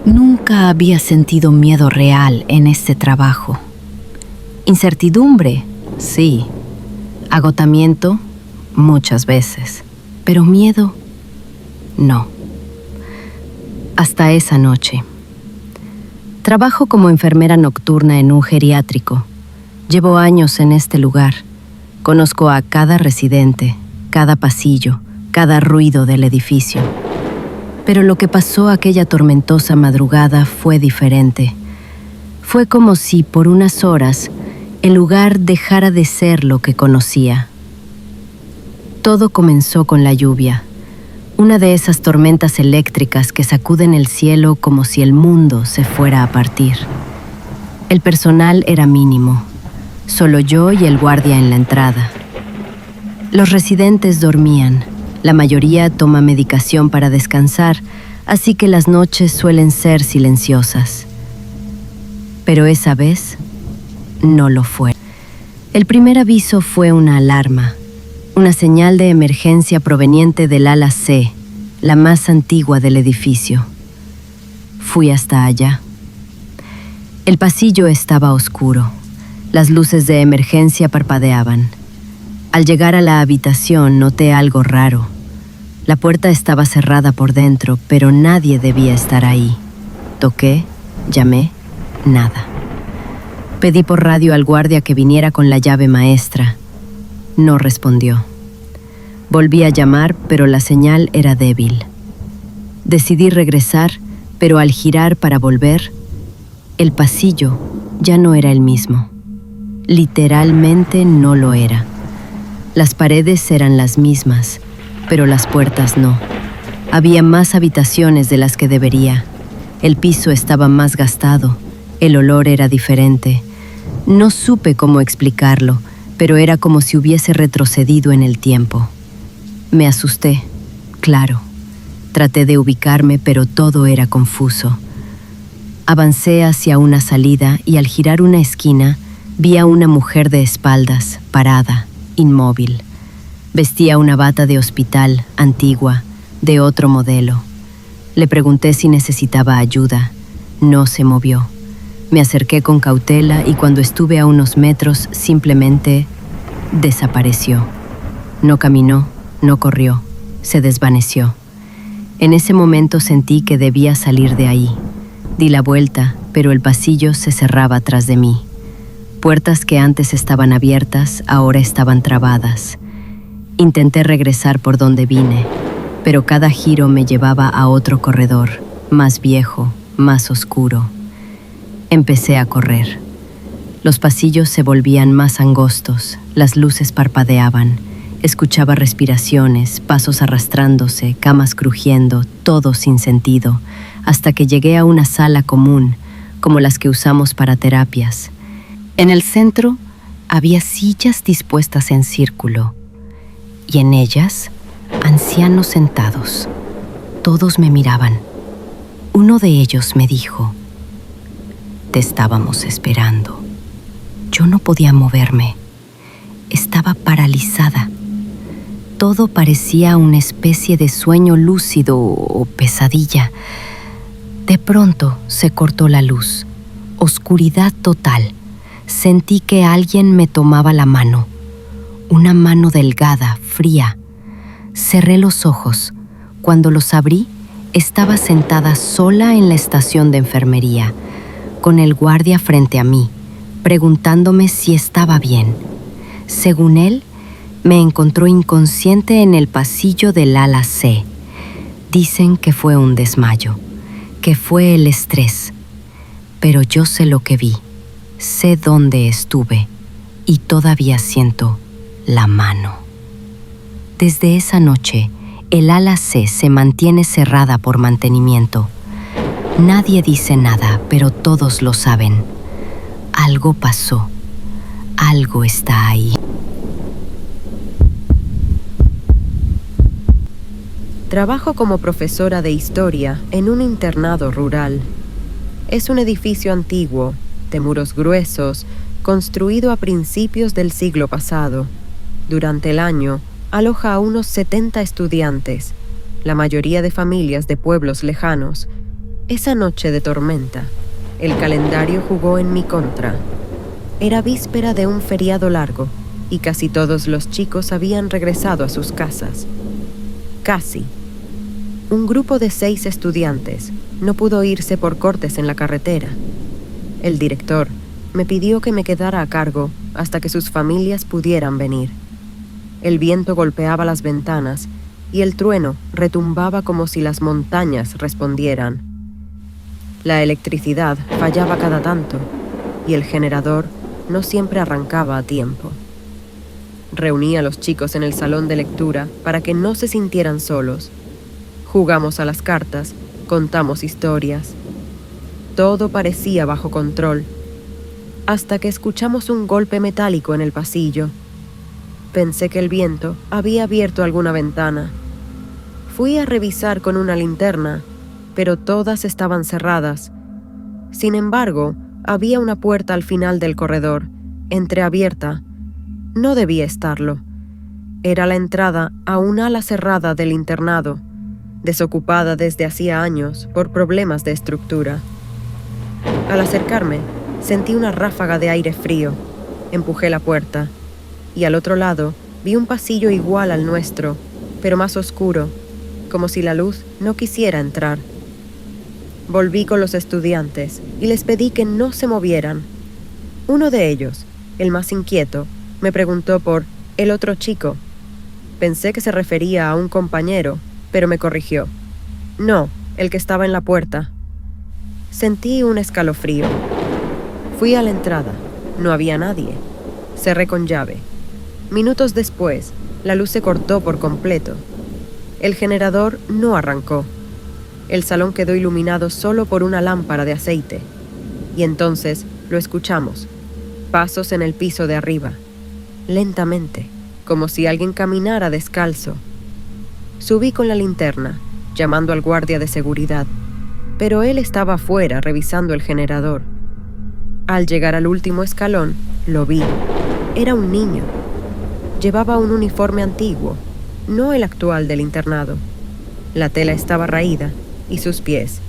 Nunca había sentido miedo real en este trabajo. Incertidumbre, sí. Agotamiento, muchas veces. Pero miedo, no. Hasta esa noche. Trabajo como enfermera nocturna en un geriátrico. Llevo años en este lugar. Conozco a cada residente, cada pasillo, cada ruido del edificio. Pero lo que pasó aquella tormentosa madrugada fue diferente. Fue como si por unas horas el lugar dejara de ser lo que conocía. Todo comenzó con la lluvia, una de esas tormentas eléctricas que sacuden el cielo como si el mundo se fuera a partir. El personal era mínimo, solo yo y el guardia en la entrada. Los residentes dormían. La mayoría toma medicación para descansar, así que las noches suelen ser silenciosas. Pero esa vez no lo fue. El primer aviso fue una alarma, una señal de emergencia proveniente del ala C, la más antigua del edificio. Fui hasta allá. El pasillo estaba oscuro. Las luces de emergencia parpadeaban. Al llegar a la habitación noté algo raro. La puerta estaba cerrada por dentro, pero nadie debía estar ahí. Toqué, llamé, nada. Pedí por radio al guardia que viniera con la llave maestra. No respondió. Volví a llamar, pero la señal era débil. Decidí regresar, pero al girar para volver, el pasillo ya no era el mismo. Literalmente no lo era. Las paredes eran las mismas, pero las puertas no. Había más habitaciones de las que debería. El piso estaba más gastado. El olor era diferente. No supe cómo explicarlo, pero era como si hubiese retrocedido en el tiempo. Me asusté, claro. Traté de ubicarme, pero todo era confuso. Avancé hacia una salida y al girar una esquina, vi a una mujer de espaldas, parada, inmóvil. Vestía una bata de hospital, antigua, de otro modelo. Le pregunté si necesitaba ayuda. No se movió. Me acerqué con cautela y cuando estuve a unos metros, simplemente desapareció. No caminó, no corrió, se desvaneció. En ese momento sentí que debía salir de ahí. Di la vuelta, pero el pasillo se cerraba tras de mí. Puertas que antes estaban abiertas, ahora estaban trabadas. Intenté regresar por donde vine, pero cada giro me llevaba a otro corredor, más viejo, más oscuro. Empecé a correr. Los pasillos se volvían más angostos, las luces parpadeaban. Escuchaba respiraciones, pasos arrastrándose, camas crujiendo, todo sin sentido, hasta que llegué a una sala común, como las que usamos para terapias. En el centro había sillas dispuestas en círculo, y en ellas, ancianos sentados. Todos me miraban. Uno de ellos me dijo: «Te estábamos esperando». Yo no podía moverme. Estaba paralizada. Todo parecía una especie de sueño lúcido o pesadilla. De pronto se cortó la luz. Oscuridad total. Sentí que alguien me tomaba la mano. Una mano delgada, fría. Cerré los ojos. Cuando los abrí, estaba sentada sola en la estación de enfermería, con el guardia frente a mí, preguntándome si estaba bien. Según él, me encontró inconsciente en el pasillo del ala C. Dicen que fue un desmayo, que fue el estrés. Pero yo sé lo que vi, sé dónde estuve y todavía siento la mano. Desde esa noche, el ala C se mantiene cerrada por mantenimiento. Nadie dice nada, pero todos lo saben. Algo pasó. Algo está ahí. Trabajo como profesora de historia en un internado rural. Es un edificio antiguo, de muros gruesos, construido a principios del siglo pasado. Durante el año, aloja a unos 70 estudiantes, la mayoría de familias de pueblos lejanos. Esa noche de tormenta, el calendario jugó en mi contra. Era víspera de un feriado largo y casi todos los chicos habían regresado a sus casas. Casi. Un grupo de 6 estudiantes no pudo irse por cortes en la carretera. El director me pidió que me quedara a cargo hasta que sus familias pudieran venir. El viento golpeaba las ventanas y el trueno retumbaba como si las montañas respondieran. La electricidad fallaba cada tanto y el generador no siempre arrancaba a tiempo. Reuní a los chicos en el salón de lectura para que no se sintieran solos. Jugamos a las cartas, contamos historias. Todo parecía bajo control, hasta que escuchamos un golpe metálico en el pasillo. Pensé que el viento había abierto alguna ventana. Fui a revisar con una linterna, pero todas estaban cerradas. Sin embargo, había una puerta al final del corredor, entreabierta. No debía estarlo. Era la entrada a un ala cerrada del internado, desocupada desde hacía años por problemas de estructura. Al acercarme, sentí una ráfaga de aire frío. Empujé la puerta, y al otro lado vi un pasillo igual al nuestro, pero más oscuro, como si la luz no quisiera entrar. Volví con los estudiantes y les pedí que no se movieran. Uno de ellos, el más inquieto, me preguntó por el otro chico. Pensé que se refería a un compañero, pero me corrigió. No, el que estaba en la puerta. Sentí un escalofrío. Fui a la entrada. No había nadie. Cerré con llave. Minutos después, la luz se cortó por completo. El generador no arrancó. El salón quedó iluminado solo por una lámpara de aceite. Y entonces lo escuchamos. Pasos en el piso de arriba. Lentamente, como si alguien caminara descalzo. Subí con la linterna, llamando al guardia de seguridad, pero él estaba afuera revisando el generador. Al llegar al último escalón, lo vi. Era un niño. Llevaba un uniforme antiguo, no el actual del internado. La tela estaba raída y sus pies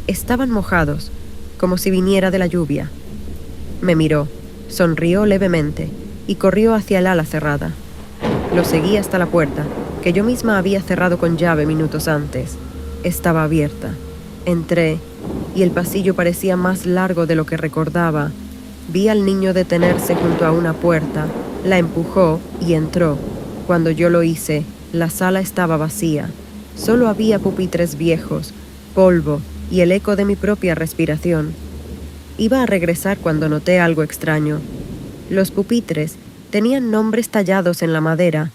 estaban mojados, como si viniera de la lluvia. Me miró, sonrió levemente y corrió hacia el ala cerrada. Lo seguí hasta la puerta, que yo misma había cerrado con llave minutos antes. Estaba abierta. Entré, y el pasillo parecía más largo de lo que recordaba. Vi al niño detenerse junto a una puerta, la empujó y entró. Cuando yo lo hice, la sala estaba vacía. Solo había pupitres viejos, polvo y el eco de mi propia respiración. Iba a regresar cuando noté algo extraño. Los pupitres tenían nombres tallados en la madera.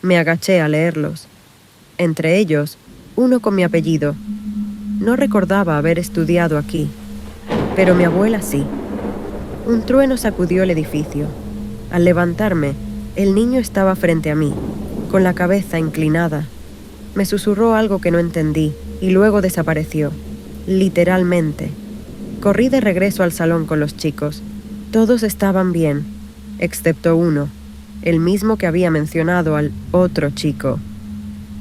Me agaché a leerlos. Entre ellos, uno con mi apellido. No recordaba haber estudiado aquí, pero mi abuela sí. Un trueno sacudió el edificio. Al levantarme, el niño estaba frente a mí, con la cabeza inclinada. Me susurró algo que no entendí y luego desapareció, literalmente. Corrí de regreso al salón con los chicos. Todos estaban bien, excepto uno, el mismo que había mencionado al otro chico.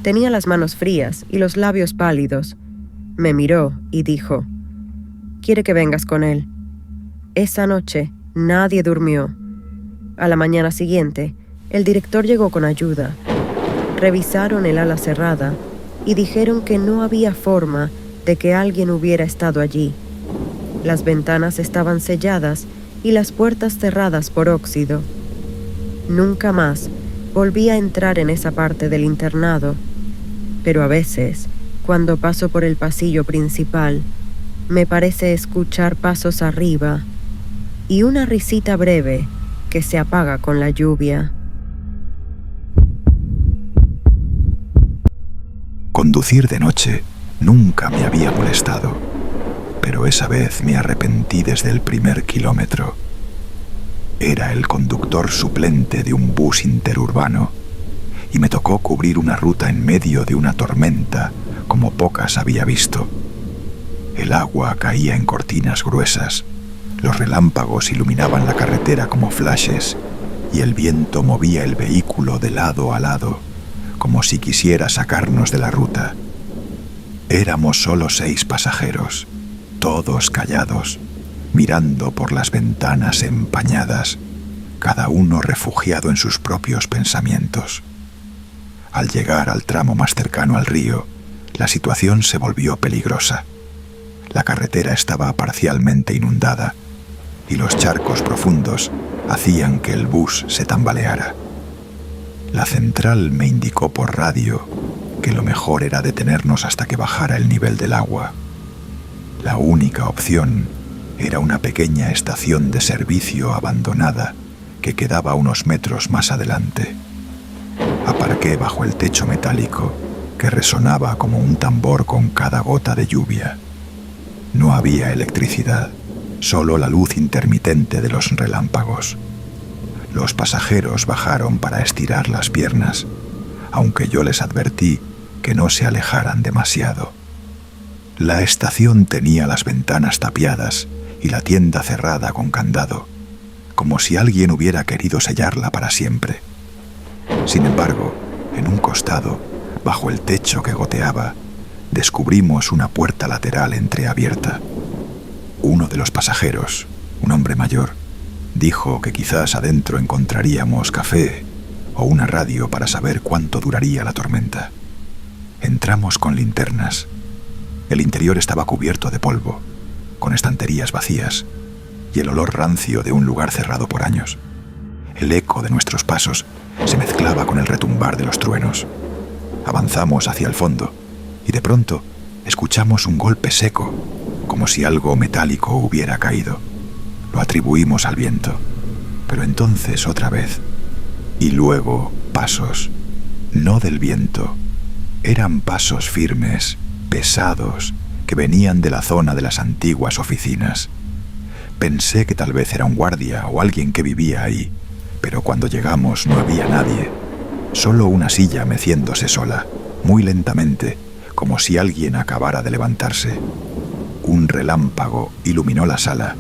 Tenía las manos frías y los labios pálidos. Me miró y dijo: «Quiere que vengas con él». Esa noche nadie durmió. A la mañana siguiente, el director llegó con ayuda. Revisaron el ala cerrada y dijeron que no había forma de que alguien hubiera estado allí. Las ventanas estaban selladas y las puertas cerradas por óxido. Nunca más volví a entrar en esa parte del internado, pero a veces, cuando paso por el pasillo principal, me parece escuchar pasos arriba y una risita breve que se apaga con la lluvia. Conducir de noche nunca me había molestado, pero esa vez me arrepentí desde el primer kilómetro. Era el conductor suplente de un bus interurbano y me tocó cubrir una ruta en medio de una tormenta como pocas había visto. El agua caía en cortinas gruesas, los relámpagos iluminaban la carretera como flashes y el viento movía el vehículo de lado a lado, como si quisiera sacarnos de la ruta. Éramos solo 6 pasajeros, todos callados, mirando por las ventanas empañadas, cada uno refugiado en sus propios pensamientos. Al llegar al tramo más cercano al río, la situación se volvió peligrosa. La carretera estaba parcialmente inundada y los charcos profundos hacían que el bus se tambaleara. La central me indicó por radio que lo mejor era detenernos hasta que bajara el nivel del agua. La única opción era una pequeña estación de servicio abandonada que quedaba unos metros más adelante. Aparqué bajo el techo metálico que resonaba como un tambor con cada gota de lluvia. No había electricidad, solo la luz intermitente de los relámpagos. Los pasajeros bajaron para estirar las piernas, aunque yo les advertí que no se alejaran demasiado. La estación tenía las ventanas tapiadas y la tienda cerrada con candado, como si alguien hubiera querido sellarla para siempre. Sin embargo, en un costado, bajo el techo que goteaba, descubrimos una puerta lateral entreabierta. Uno de los pasajeros, un hombre mayor, dijo que quizás adentro encontraríamos café o una radio para saber cuánto duraría la tormenta. Entramos con linternas. El interior estaba cubierto de polvo, con estanterías vacías y el olor rancio de un lugar cerrado por años. El eco de nuestros pasos se mezclaba con el retumbar de los truenos. Avanzamos hacia el fondo y de pronto escuchamos un golpe seco, como si algo metálico hubiera caído. Lo atribuimos al viento, pero entonces otra vez. Y luego pasos, no del viento. Eran pasos firmes, pesados, que venían de la zona de las antiguas oficinas. Pensé que tal vez era un guardia o alguien que vivía ahí, pero cuando llegamos no había nadie. Solo una silla meciéndose sola, muy lentamente, como si alguien acabara de levantarse. Un relámpago iluminó la sala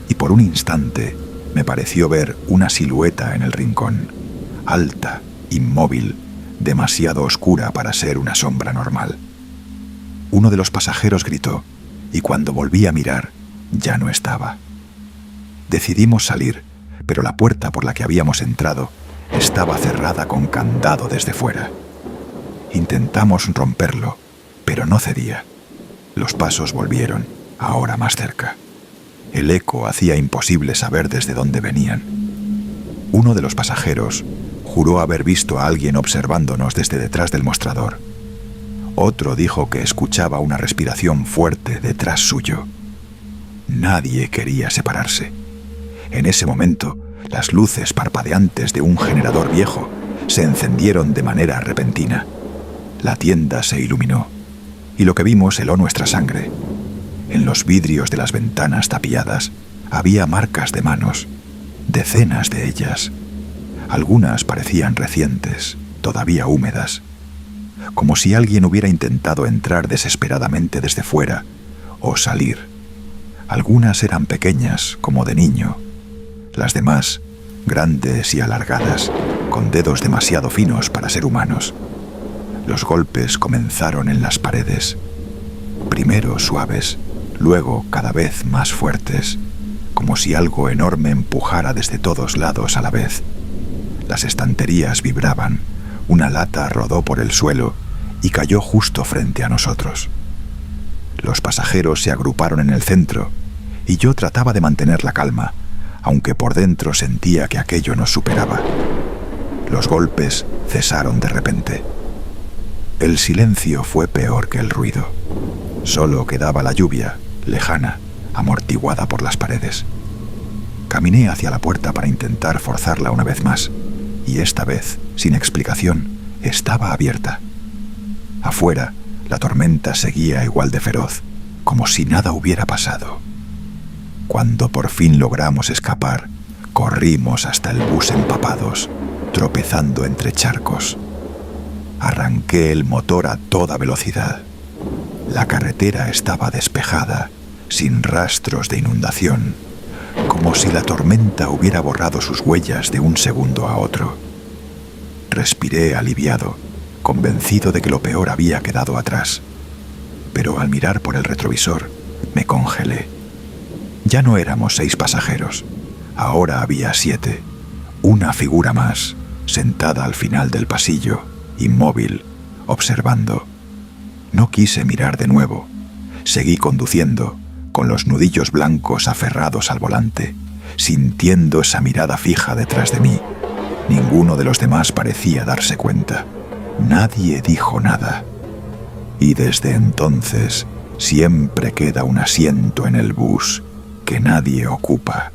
y por un instante me pareció ver una silueta en el rincón, alta, inmóvil, demasiado oscura para ser una sombra normal. Uno de los pasajeros gritó y cuando volví a mirar ya no estaba. Decidimos salir, pero la puerta por la que habíamos entrado estaba cerrada con candado desde fuera. Intentamos romperlo, pero no cedía. Los pasos volvieron, ahora más cerca. El eco hacía imposible saber desde dónde venían. Uno de los pasajeros juró haber visto a alguien observándonos desde detrás del mostrador. Otro dijo que escuchaba una respiración fuerte detrás suyo. Nadie quería separarse. En ese momento, las luces parpadeantes de un generador viejo se encendieron de manera repentina. La tienda se iluminó y lo que vimos heló nuestra sangre. En los vidrios de las ventanas tapiadas había marcas de manos, decenas de ellas. Algunas parecían recientes, todavía húmedas, como si alguien hubiera intentado entrar desesperadamente desde fuera o salir. Algunas eran pequeñas, como de niño. Las demás, grandes y alargadas, con dedos demasiado finos para ser humanos. Los golpes comenzaron en las paredes, primero suaves, luego cada vez más fuertes, como si algo enorme empujara desde todos lados a la vez. Las estanterías vibraban, una lata rodó por el suelo y cayó justo frente a nosotros. Los pasajeros se agruparon en el centro y yo trataba de mantener la calma, aunque por dentro sentía que aquello nos superaba. Los golpes cesaron de repente. El silencio fue peor que el ruido. Solo quedaba la lluvia, lejana, amortiguada por las paredes. Caminé hacia la puerta para intentar forzarla una vez más, y esta vez, sin explicación, estaba abierta. Afuera, la tormenta seguía igual de feroz, como si nada hubiera pasado. Cuando por fin logramos escapar, corrimos hasta el bus empapados, tropezando entre charcos. Arranqué el motor a toda velocidad. La carretera estaba despejada, sin rastros de inundación, como si la tormenta hubiera borrado sus huellas de un segundo a otro. Respiré aliviado, convencido de que lo peor había quedado atrás. pero al mirar por el retrovisor me congelé. Ya no éramos 6 pasajeros, ahora había 7. Una figura más, sentada al final del pasillo, inmóvil, observando. No quise mirar de nuevo. Seguí conduciendo, con los nudillos blancos aferrados al volante, sintiendo esa mirada fija detrás de mí. Ninguno de los demás parecía darse cuenta. Nadie dijo nada. Y desde entonces siempre queda un asiento en el bus que nadie ocupa.